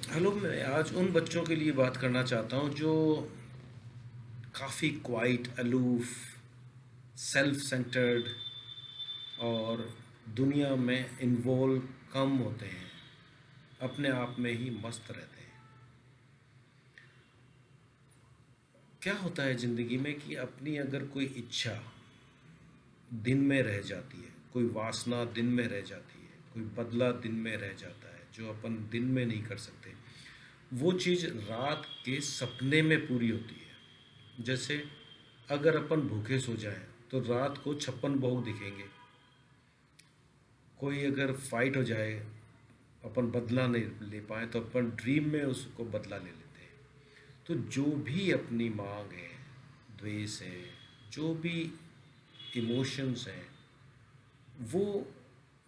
Hello, मैं आज उन बच्चों के लिए बात करना चाहता हूँ जो काफ़ी क्वाइट, अलूफ, सेल्फ सेंटर्ड और दुनिया में इन्वॉल्व कम होते हैं, अपने आप में ही मस्त रहते हैं। क्या होता है ज़िंदगी में कि अपनी अगर कोई इच्छा दिन में रह जाती है, कोई वासना दिन में रह जाती है, कोई बदला दिन में रह जाता है जो अपन दिन में नहीं कर सकते, वो चीज़ रात के सपने में पूरी होती है। जैसे अगर अपन भूखे सो जाएं तो रात को 56 भोग दिखेंगे। कोई अगर फाइट हो जाए, अपन बदला नहीं ले पाए तो अपन ड्रीम में उसको बदला ले लेते हैं। तो जो भी अपनी मांग है, द्वेष है, जो भी इमोशंस हैं, वो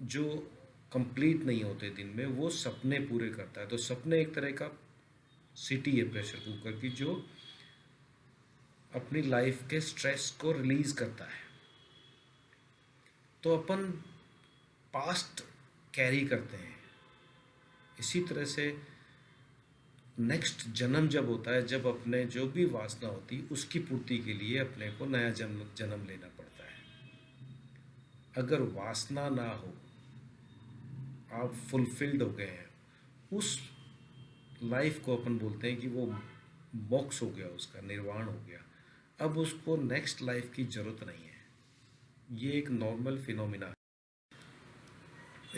जो कंप्लीट नहीं होते दिन में, वो सपने पूरे करता है। तो सपने एक तरह का सिटी है प्रेशर कुकर की, जो अपनी लाइफ के स्ट्रेस को रिलीज करता है। तो अपन पास्ट कैरी करते हैं। इसी तरह से नेक्स्ट जन्म जब होता है, जब अपने जो भी वासना होती उसकी पूर्ति के लिए अपने को नया जन्म जन्म लेना पड़ता है। अगर वासना ना हो, आप फुलफिल्ड हो गए हैं, उस लाइफ को अपन बोलते हैं कि वो मोक्ष हो गया, उसका निर्वाण हो गया। अब उसको नेक्स्ट लाइफ की ज़रूरत नहीं है। ये एक नॉर्मल फिनोमिना है।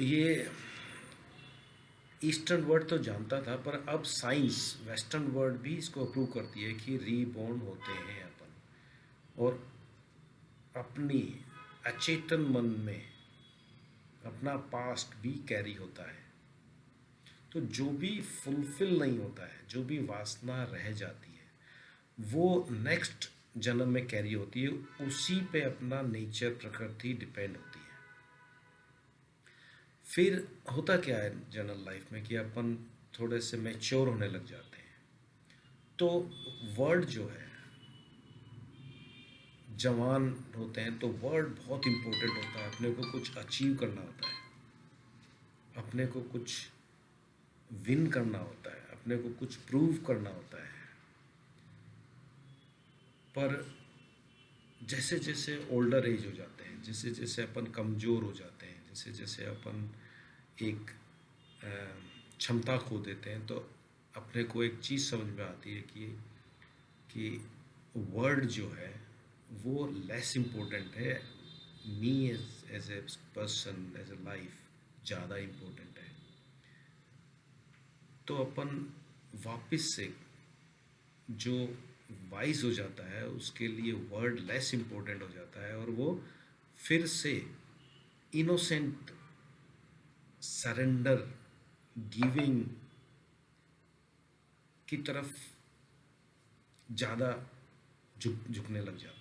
ये ईस्टर्न वर्ल्ड तो जानता था, पर अब साइंस वेस्टर्न वर्ल्ड भी इसको अप्रूव करती है कि रीबॉर्न होते हैं अपन, और अपनी अचेतन मन में अपना पास्ट भी कैरी होता है। तो जो भी फुलफिल नहीं होता है, जो भी वासना रह जाती है, वो नेक्स्ट जन्म में कैरी होती है। उसी पे अपना नेचर, प्रकृति डिपेंड होती है। फिर होता क्या है जनरल लाइफ में कि अपन थोड़े से मैच्योर होने लग जाते हैं। तो वर्ड जो है, जवान होते हैं तो वर्ड बहुत इम्पोर्टेंट होता है। अपने को कुछ अचीव करना होता है, अपने को कुछ विन करना होता है, अपने को कुछ प्रूव करना होता है। पर जैसे जैसे ओल्डर एज हो जाते हैं, जैसे जैसे अपन कमज़ोर हो जाते हैं, जैसे जैसे अपन एक अ, क्षमता खो देते हैं, तो अपने को एक चीज़ समझ में आती है कि वर्ड जो है वो लेस इम्पोर्टेंट है। Me as a person, as a life ज़्यादा इम्पोर्टेंट है। तो अपन वापस से जो वाइज हो जाता है, उसके लिए वर्ड लेस इम्पोर्टेंट हो जाता है, और वो फिर से इनोसेंट, सरेंडर, गिविंग की तरफ ज़्यादा झुकने लग जाता है।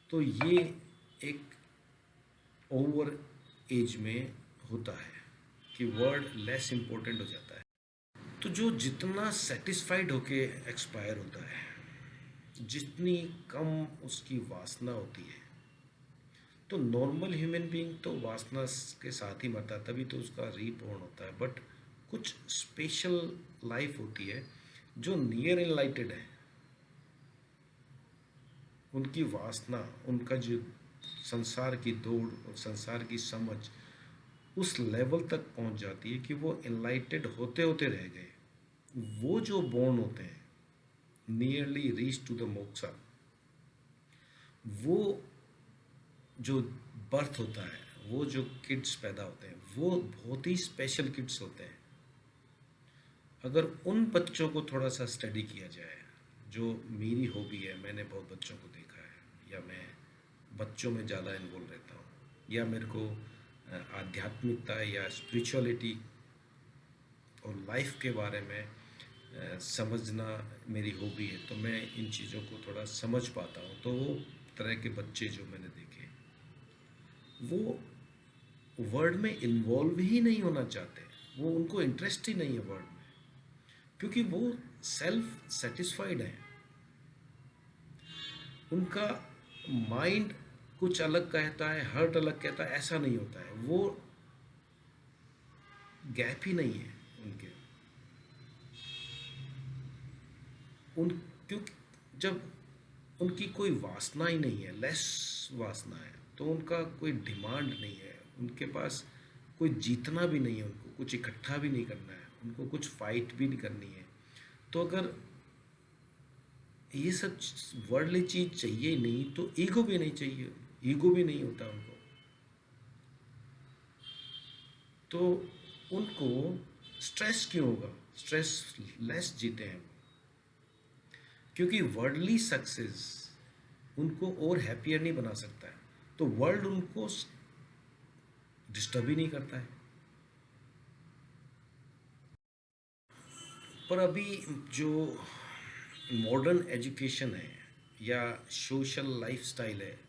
तो ये एक ओवर एज में होता है कि वर्ड लेस इम्पोर्टेंट हो जाता है। तो जो जितना सेटिस्फाइड होके एक्सपायर होता है, जितनी कम उसकी वासना होती है, तो नॉर्मल ह्यूमन बीइंग तो वासना के साथ ही मरता है, तभी तो उसका रीबॉर्न होता है। बट कुछ स्पेशल लाइफ होती है जो नियर एनलाइटेड है। उनकी वासना, उनका जो संसार की दौड़ और संसार की समझ उस लेवल तक पहुंच जाती है कि वो एनलाइटेड होते होते रह गए। वो जो बॉर्न होते हैं, नियरली रीच टू द मोक्ष, वो जो बर्थ होता है, वो जो किड्स पैदा होते हैं, वो बहुत ही स्पेशल किड्स होते हैं। अगर उन बच्चों को थोड़ा सा स्टडी किया जाए, जो मेरी हॉबी है, मैंने बहुत बच्चों को देखा है, या मैं बच्चों में ज़्यादा इन्वॉल्व रहता हूँ, या मेरे को आध्यात्मिकता या स्पिरिचुअलिटी और लाइफ के बारे में समझना मेरी हॉबी है, तो मैं इन चीज़ों को थोड़ा समझ पाता हूँ। तो वो तरह के बच्चे जो मैंने देखे, वो वर्ड में इन्वॉल्व ही नहीं होना चाहते। वो, उनको इंटरेस्ट ही नहीं है वर्ड में, क्योंकि वो सेल्फ सेटिस्फाइड है। उनका माइंड कुछ अलग कहता है, हर्ट अलग कहता है, ऐसा नहीं होता है। वो गैप ही नहीं है उनके। उन क्योंकि जब उनकी कोई वासना ही नहीं है, लेस वासना है, तो उनका कोई डिमांड नहीं है, उनके पास कोई जीतना भी नहीं है, उनको कुछ इकट्ठा भी नहीं करना है, उनको कुछ फाइट भी नहीं करनी है। तो अगर ये सब वर्ल्डली चीज चाहिए ही नहीं तो ईगो भी नहीं चाहिए, ईगो भी नहीं होता उनको। तो उनको स्ट्रेस क्यों होगा? स्ट्रेस लेस जीते हैं वो, क्योंकि वर्ल्डली सक्सेस उनको और हैप्पियर नहीं बना सकता है, तो वर्ल्ड उनको डिस्टर्ब ही नहीं करता है। पर अभी जो मॉडर्न एजुकेशन है या सोशल लाइफस्टाइल है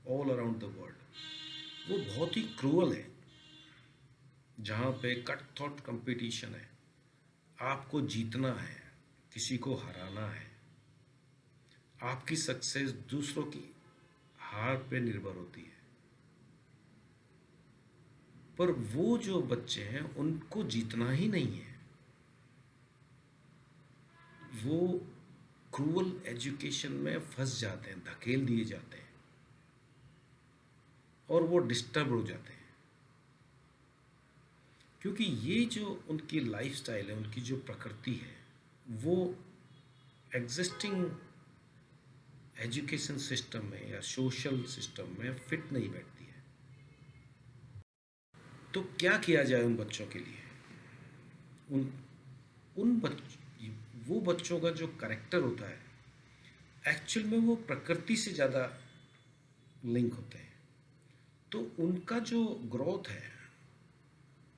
ऑल अराउंड द वर्ल्ड, वो बहुत ही क्रूअल है, जहाँ पे कट थॉट कंपटीशन है, आपको जीतना है, किसी को हराना है, आपकी सक्सेस दूसरों की हार पे निर्भर होती है। पर वो जो बच्चे हैं उनको जीतना ही नहीं है, वो क्रूअल एजुकेशन में फंस जाते हैं, धकेल दिए जाते हैं और वो डिस्टर्ब हो जाते हैं। क्योंकि ये जो उनकी लाइफस्टाइल है, उनकी जो प्रकृति है, वो एग्जिस्टिंग एजुकेशन सिस्टम में या सोशल सिस्टम में फिट नहीं बैठती है। तो क्या किया जाए उन बच्चों के लिए? उन उन बच वो बच्चों का जो करेक्टर होता है, एक्चुअल में वो प्रकृति से ज़्यादा लिंक होते हैं। तो उनका जो ग्रोथ है,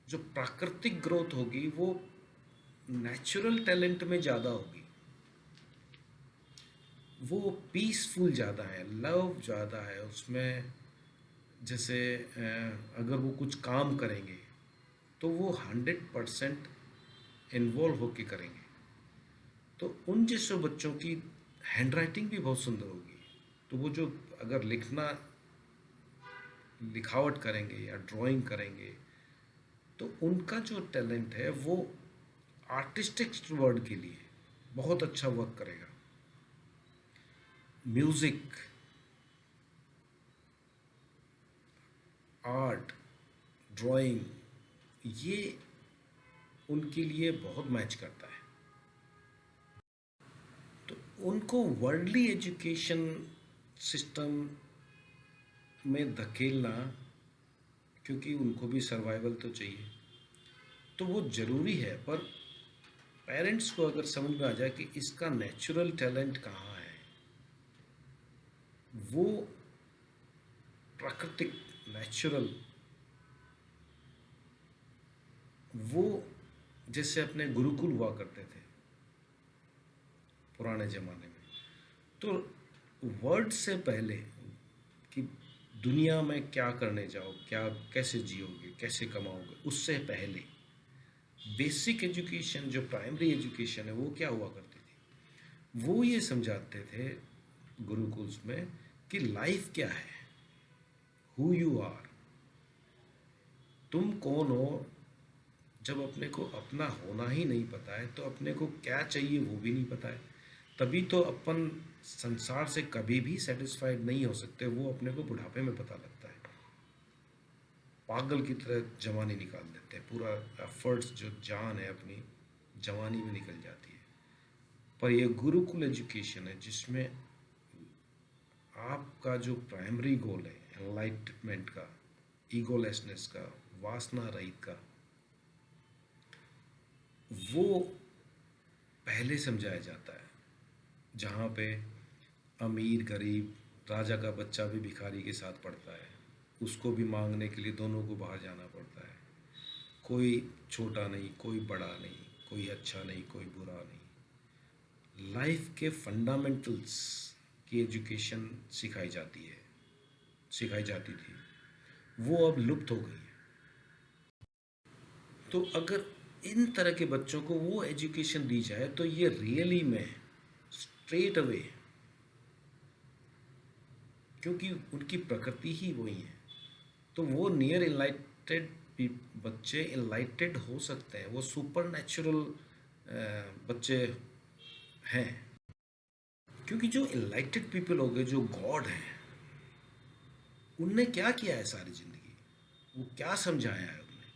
जो प्राकृतिक ग्रोथ होगी, वो नेचुरल टैलेंट में ज़्यादा होगी, वो पीसफुल ज़्यादा है, लव ज़्यादा है उसमें। जैसे अगर वो कुछ काम करेंगे तो वो 100% इन्वॉल्व होके करेंगे। तो उन जैसे बच्चों की हैंड राइटिंग भी बहुत सुंदर होगी। तो वो जो अगर लिखावट करेंगे या ड्राइंग करेंगे, तो उनका जो टैलेंट है वो आर्टिस्टिक वर्ड के लिए बहुत अच्छा वर्क करेगा। म्यूज़िक, आर्ट, ड्राइंग, ये उनके लिए बहुत मैच करता है। तो उनको वर्ल्डली एजुकेशन सिस्टम में धकेलना, क्योंकि उनको भी सर्वाइवल तो चाहिए, तो वो ज़रूरी है। पर पेरेंट्स को अगर समझ में आ जाए कि इसका नेचुरल टैलेंट कहाँ है, वो प्राकृतिक नेचुरल, वो जैसे अपने गुरुकुल हुआ करते थे पुराने ज़माने में, तो वर्ड से पहले कि दुनिया में क्या करने जाओ, क्या कैसे जियोगे, कैसे कमाओगे, उससे पहले बेसिक एजुकेशन जो प्राइमरी एजुकेशन है वो क्या हुआ करती थी? वो ये समझाते थे गुरुकुल्स में कि लाइफ क्या है, हु यू आर, तुम कौन हो। जब अपने को अपना होना ही नहीं पता है तो अपने को क्या चाहिए वो भी नहीं पता है, तभी तो अपन संसार से कभी भी सेटिस्फाइड नहीं हो सकते। वो अपने को बुढ़ापे में पता लगता है, पागल की तरह जवानी निकाल देते हैं, पूरा एफर्ट्स जो जान है अपनी जवानी में निकल जाती है। पर ये गुरुकुल एजुकेशन है जिसमें आपका जो प्राइमरी गोल है एनलाइटमेंट का, ईगोलेसनेस का, वासना रहित का, वो पहले समझाया जाता है। जहाँ पे अमीर गरीब, राजा का बच्चा भी भिखारी के साथ पढ़ता है, उसको भी मांगने के लिए दोनों को बाहर जाना पड़ता है। कोई छोटा नहीं, कोई बड़ा नहीं, कोई अच्छा नहीं, कोई बुरा नहीं। लाइफ के फंडामेंटल्स की एजुकेशन सिखाई जाती थी, वो अब लुप्त हो गई है। तो अगर इन तरह के बच्चों को वो एजुकेशन दी जाए तो ये रियली में स्ट्रेट अवे, क्योंकि उनकी प्रकृति ही वही है, तो वो नियर इनलाइटेड बच्चे इनलाइटेड हो सकते हैं, वो सुपर नेचुरल बच्चे हैं। क्योंकि जो इनलाइटेड पीपल हो गए, जो गॉड हैं, उनने क्या किया है सारी जिंदगी, वो क्या समझाया है उन्हें।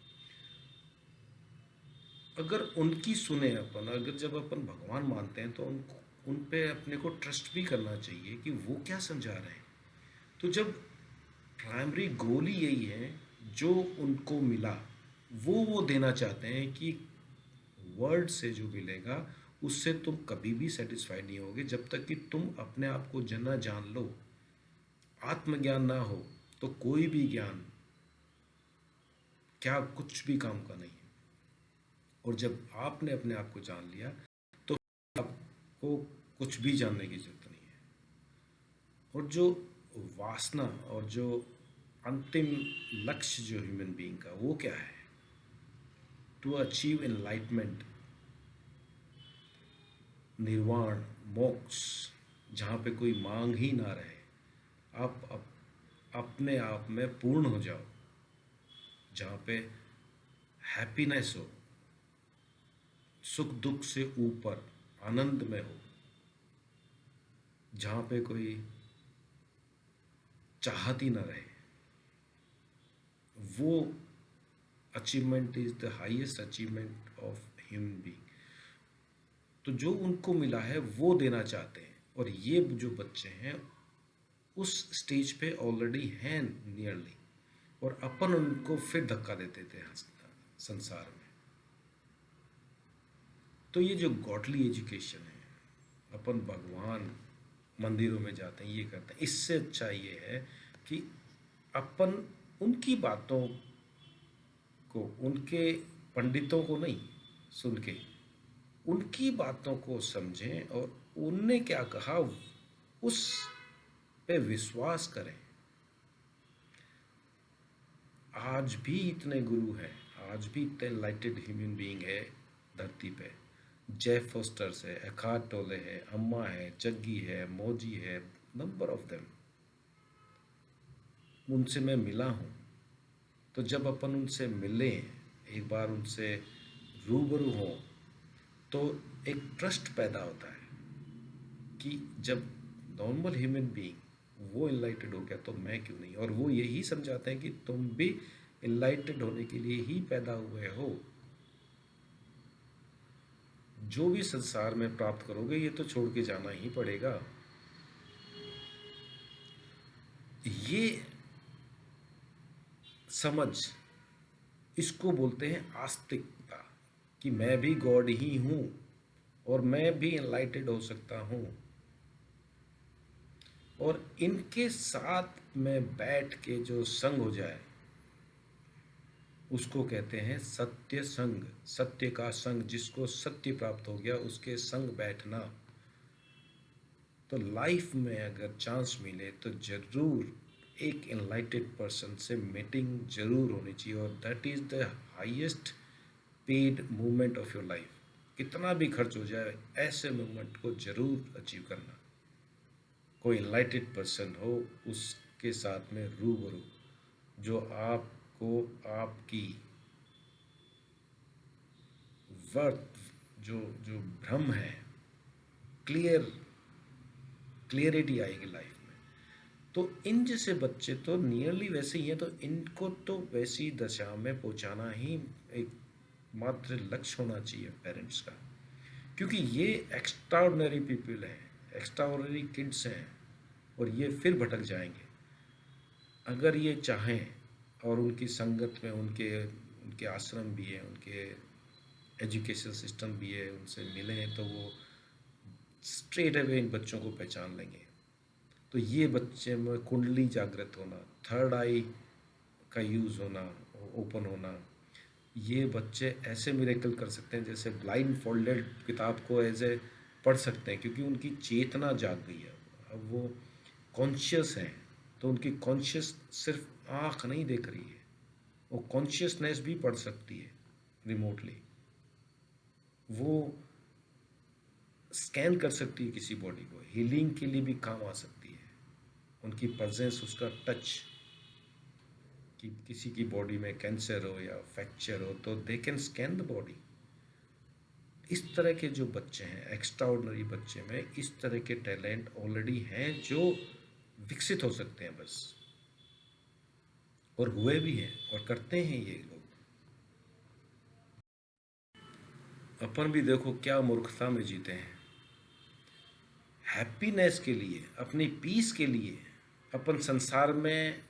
अगर उनकी सुने अपन, अगर जब अपन भगवान मानते हैं तो उनको, उन पे अपने को ट्रस्ट भी करना चाहिए कि वो क्या समझा रहे हैं। तो जब प्राइमरी गोल ही यही है, जो उनको मिला वो देना चाहते हैं कि वर्ड से जो मिलेगा उससे तुम कभी भी सेटिस्फाइड नहीं होगे जब तक कि तुम अपने आप को जना जान लो। आत्मज्ञान ना हो तो कोई भी ज्ञान क्या कुछ भी काम का नहीं है। और जब आपने अपने आप को जान लिया तो आपको कुछ भी जानने की जरूरत नहीं है। और जो वासना और जो अंतिम लक्ष्य जो ह्यूमन बीइंग का, वो क्या है? टू अचीव एनलाइटमेंट, निर्वाण, मोक्ष, जहाँ पे कोई मांग ही ना रहे। आप अपने आप में पूर्ण हो जाओ, जहाँ पे हैप्पीनेस हो, सुख दुख से ऊपर आनंद में हो, जहाँ पे कोई चाहत ही ना रहे। वो achievement is the highest achievement of human being. तो जो उनको मिला है वो देना चाहते हैं, और ये जो बच्चे हैं उस स्टेज पे ऑलरेडी हैं नियरली, और अपन उनको फिर धक्का देते थे संसार में। तो ये जो गॉडली एजुकेशन है, अपन भगवान मंदिरों में जाते हैं, ये करते हैं, इससे अच्छा ये है कि अपन उनकी बातों को, उनके पंडितों को नहीं सुन के, उनकी बातों को समझें और उनने क्या कहा उस पे विश्वास करें। आज भी इतने गुरु हैं, आज भी इतने लाइटेड ह्यूमन बीइंग है धरती पे। जेफ फोस्टर्स है, एखार्ट टोले है, अम्मा है, जग्गी है, मोजी है, नंबर ऑफ देम। उनसे मैं मिला हूँ। तो जब अपन उनसे मिले, एक बार उनसे रूबरू हो, तो एक ट्रस्ट पैदा होता है कि जब नॉर्मल ह्यूमन बीइंग वो इनलाइटेड हो गया तो मैं क्यों नहीं। और वो यही समझाते हैं कि तुम भी इनलाइटेड होने के लिए ही पैदा हुए हो। जो भी संसार में प्राप्त करोगे ये तो छोड़ के जाना ही पड़ेगा। ये समझ, इसको बोलते हैं आस्तिकता, कि मैं भी गॉड ही हूँ और मैं भी एनलाइटेड हो सकता हूँ। और इनके साथ में बैठ के जो संग हो जाए उसको कहते हैं सत्य संग। सत्य का संग, जिसको सत्य प्राप्त हो गया उसके संग बैठना। तो लाइफ में अगर चांस मिले तो जरूर एक एनलाइटेड पर्सन से मीटिंग जरूर होनी चाहिए, और that is the highest paid movement of your life. कितना भी खर्च हो जाए, ऐसे मूवमेंट को जरूर अचीव करना। कोई एनलाइटेड पर्सन हो, उसके साथ में रूबरू, जो आपको आपकी वर्थ, जो जो भ्रम है, क्लियरिटी आएगी लाइफ में। तो इन जैसे बच्चे तो नियरली वैसे ही हैं, तो इनको तो वैसी दशा में पहुंचाना ही एक मात्र लक्ष्य होना चाहिए पेरेंट्स का। क्योंकि ये एक्स्ट्राऑर्डिनरी पीपल हैं, एक्स्ट्राऑर्डिनरी किड्स हैं, और ये फिर भटक जाएंगे। अगर ये चाहें, और उनकी संगत में उनके उनके आश्रम भी है, उनके एजुकेशन सिस्टम भी है, उनसे मिलें तो वो स्ट्रेट अवे इन बच्चों को पहचान लेंगे। तो ये बच्चे में कुंडली जागृत होना, थर्ड आई का यूज़ होना, ओपन होना, ये बच्चे ऐसे मिरेकल कर सकते हैं जैसे ब्लाइंड फोल्डेड किताब को एज ए पढ़ सकते हैं, क्योंकि उनकी चेतना जाग गई है। अब वो कॉन्शियस हैं, तो उनकी कॉन्शियस सिर्फ आँख नहीं देख रही है, वो कॉन्शियसनेस भी पढ़ सकती है रिमोटली। वो स्कैन कर सकती है किसी बॉडी को, हीलिंग के लिए भी काम आ सकती है उनकी प्रेजेंस, उसका टच। कि किसी की बॉडी में कैंसर हो या फ्रैक्चर हो तो they can scan the body. इस तरह के जो बच्चे हैं, एक्स्ट्रा ऑर्डिनरी बच्चे में इस तरह के टैलेंट ऑलरेडी हैं जो विकसित हो सकते हैं बस, और हुए भी हैं और करते हैं ये लोग। अपन भी देखो क्या मूर्खता में जीते हैं। हैप्पीनेस के लिए, अपनी पीस के लिए अपन संसार में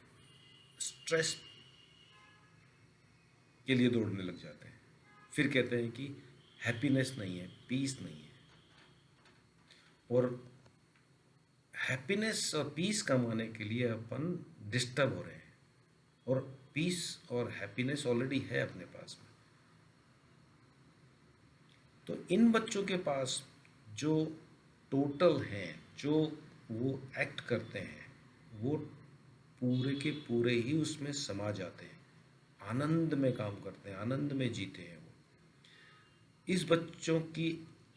स्ट्रेस के लिए दौड़ने लग जाते हैं, फिर कहते हैं कि हैप्पीनेस नहीं है, पीस नहीं है। और हैप्पीनेस और पीस कमाने के लिए अपन डिस्टर्ब हो रहे हैं, और पीस और हैप्पीनेस ऑलरेडी है अपने पास में। तो इन बच्चों के पास जो टोटल हैं, जो वो एक्ट करते हैं, वो पूरे के पूरे ही उसमें समा जाते हैं, आनंद में काम करते हैं, आनंद में जीते हैं वो। इस बच्चों की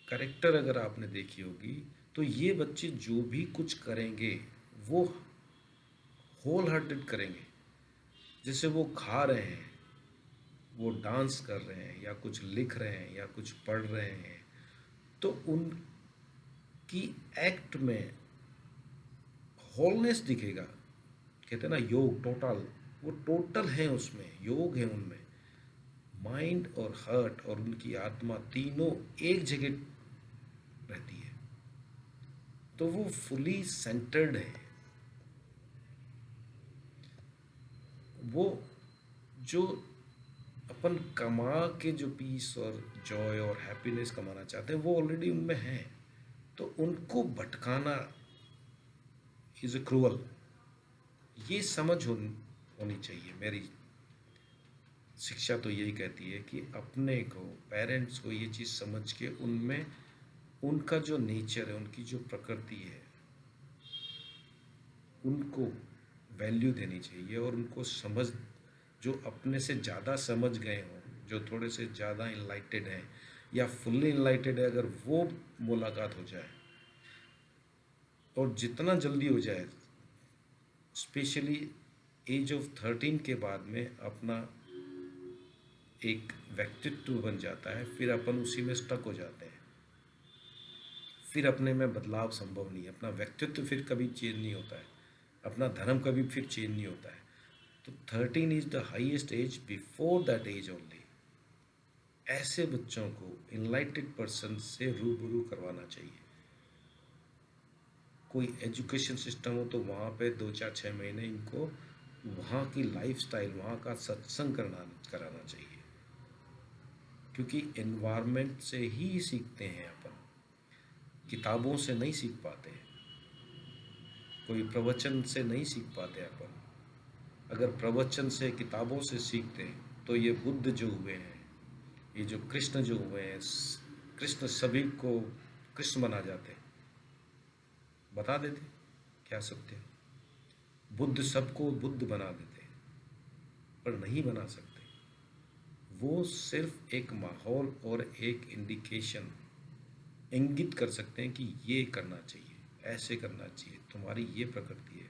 करेक्टर अगर आपने देखी होगी तो ये बच्चे जो भी कुछ करेंगे वो होल हार्टेड करेंगे। जैसे वो खा रहे हैं, वो डांस कर रहे हैं, या कुछ लिख रहे हैं, या कुछ पढ़ रहे हैं, तो उनकी एक्ट में होलनेस दिखेगा। कहते हैं ना योग टोटल, वो टोटल है, उसमें योग है, उनमें माइंड और हार्ट और उनकी आत्मा तीनों एक जगह रहती है, तो वो फुली सेंटर्ड है। वो जो अपन कमा के जो पीस और जॉय और हैप्पीनेस कमाना चाहते हैं वो ऑलरेडी उनमें है, तो उनको भटकाना इज अ क्रूअल। ये समझ होनी चाहिए। मेरी शिक्षा तो यही कहती है कि अपने को, पेरेंट्स को ये चीज़ समझ के उनमें उनका जो नेचर है, उनकी जो प्रकृति है, उनको वैल्यू देनी चाहिए, और उनको समझ, जो अपने से ज़्यादा समझ गए हों, जो थोड़े से ज़्यादा इनलाइटेड हैं या फुल्ली इनलाइटेड है, अगर वो मुलाकात हो जाए, और जितना जल्दी हो जाए, स्पेशली एज ऑफ 13 के बाद में अपना एक व्यक्तित्व बन जाता है, फिर अपन उसी में स्टक हो जाते हैं, फिर अपने में बदलाव संभव नहीं है, अपना व्यक्तित्व फिर कभी चेंज नहीं होता है, अपना धर्म कभी फिर चेंज नहीं होता है। तो 13 is the highest age, before that age only ऐसे बच्चों को इनलाइटेड पर्सन से रूबरू करवाना चाहिए। कोई एजुकेशन सिस्टम हो तो वहाँ पे 2 4 6 महीने इनको वहाँ की लाइफस्टाइल, वहाँ का सत्संग कराना चाहिए, क्योंकि एनवायरनमेंट से ही सीखते हैं अपन, किताबों से नहीं सीख पाते, कोई प्रवचन से नहीं सीख पाते अपन। अगर प्रवचन से, किताबों से सीखते तो ये बुद्ध जो हुए हैं, ये जो कृष्ण जो हुए हैं, कृष्ण सभी को कृष्ण बना जाते, बता देते क्या सत्य। बुद्ध सबको बुद्ध बना देते, पर नहीं बना सकते। वो सिर्फ एक माहौल और एक इंडिकेशन, इंगित कर सकते हैं कि ये करना चाहिए, ऐसे करना चाहिए, तुम्हारी ये प्रकृति है।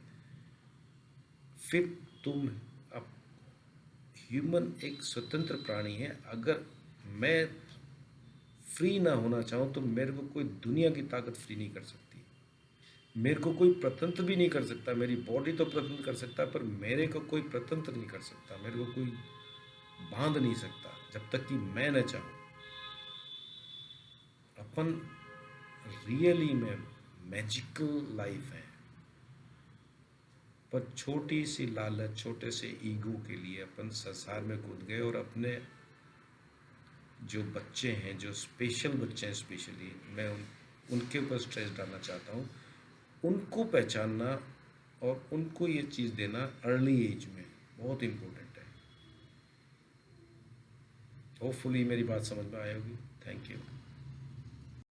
फिर तुम, अब ह्यूमन एक स्वतंत्र प्राणी है। अगर मैं फ्री ना होना चाहूँ तो मेरे को कोई दुनिया की ताकत फ्री नहीं कर सकती, मेरे को कोई प्रतंत्र भी नहीं कर सकता। मेरी बॉडी तो प्रतंत्र कर सकता है, पर मेरे को कोई प्रतंत्र नहीं कर सकता, मेरे को कोई बांध नहीं सकता जब तक कि मैं न चाहूँ। अपन रियली में मैजिकल लाइफ है, पर छोटी सी लालच, छोटे से ईगो के लिए अपन संसार में कूद गए, और अपने जो बच्चे हैं, जो स्पेशल बच्चे हैं, स्पेशली मैं उनके ऊपर स्ट्रेस डालना चाहता हूँ। उनको पहचानना और उनको ये चीज़ देना अर्ली एज में बहुत इम्पोर्टेंट है। होपफुली मेरी बात समझ में आई होगी। Thank you.